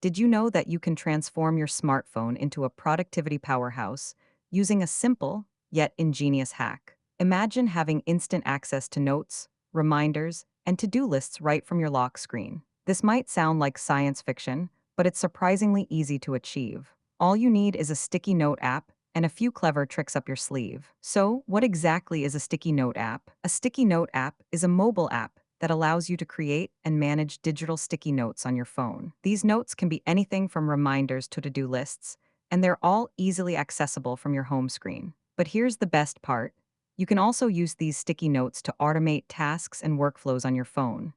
Did you know that you can transform your smartphone into a productivity powerhouse using a simple yet ingenious hack? Imagine having instant access to notes, reminders, and to-do lists right from your lock screen. This might sound like science fiction, but it's surprisingly easy to achieve. All you need is a sticky note app and a few clever tricks up your sleeve. So, what exactly is a sticky note app? A sticky note app is a mobile app that allows you to create and manage digital sticky notes on your phone. These notes can be anything from reminders to to-do lists, and they're all easily accessible from your home screen. But here's the best part. You can also use these sticky notes to automate tasks and workflows on your phone.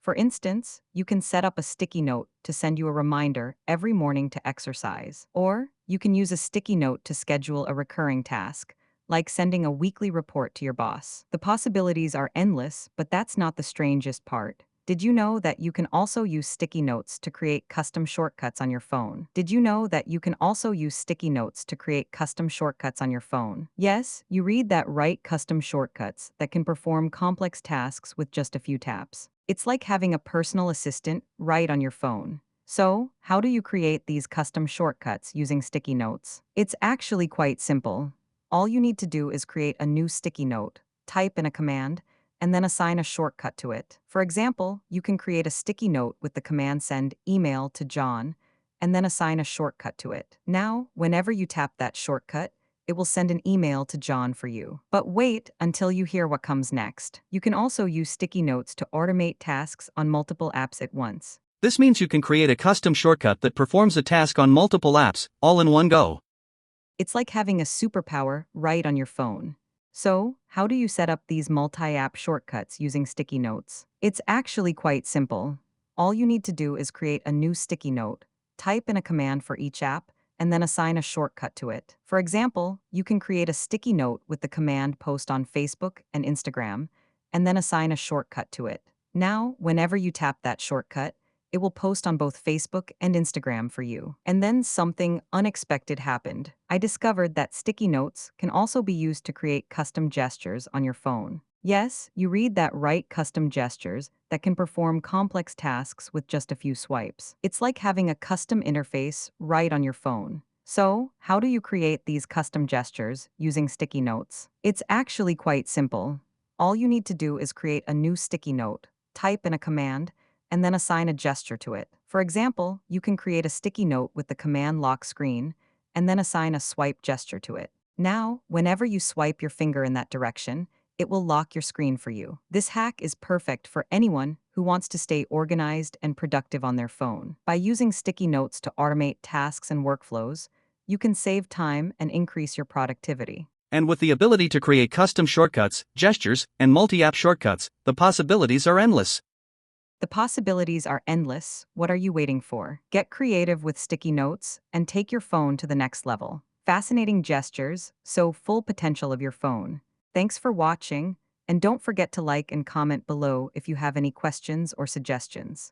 For instance, you can set up a sticky note to send you a reminder every morning to exercise. Or you can use a sticky note to schedule a recurring task, like sending a weekly report to your boss. The possibilities are endless, but that's not the strangest part. Did you know that you can also use sticky notes to create custom shortcuts on your phone? Did you know that you can also use sticky notes to create custom shortcuts on your phone? Yes, you read that right, custom shortcuts that can perform complex tasks with just a few taps. It's like having a personal assistant right on your phone. So, how do you create these custom shortcuts using sticky notes? It's actually quite simple. All you need to do is create a new sticky note, type in a command, and then assign a shortcut to it. For example, you can create a sticky note with the command send email to John, and then assign a shortcut to it. Now, whenever you tap that shortcut, it will send an email to John for you. But wait until you hear what comes next. You can also use sticky notes to automate tasks on multiple apps at once. This means you can create a custom shortcut that performs a task on multiple apps, all in one go. It's like having a superpower right on your phone. So, how do you set up these multi-app shortcuts using sticky notes? It's actually quite simple. All you need to do is create a new sticky note, type in a command for each app, and then assign a shortcut to it. For example, you can create a sticky note with the command post on Facebook and Instagram, and then assign a shortcut to it. Now, whenever you tap that shortcut, it will post on both Facebook and Instagram for you. And then something unexpected happened. I discovered that sticky notes can also be used to create custom gestures on your phone. Yes, you read that right, custom gestures that can perform complex tasks with just a few swipes. It's like having a custom interface right on your phone. So, how do you create these custom gestures using sticky notes? It's actually quite simple. All you need to do is create a new sticky note, type in a command, and then assign a gesture to it. For example, you can create a sticky note with the command lock screen, and then assign a swipe gesture to it. Now, whenever you swipe your finger in that direction, it will lock your screen for you. This hack is perfect for anyone who wants to stay organized and productive on their phone. By using sticky notes to automate tasks and workflows, you can save time and increase your productivity. And with the ability to create custom shortcuts, gestures, and multi-app shortcuts, the possibilities are endless. The possibilities are endless. What are you waiting for? Get creative with sticky notes and take your phone to the next level. Fascinating gestures, so full potential of your phone. Thanks for watching, and don't forget to like and comment below if you have any questions or suggestions.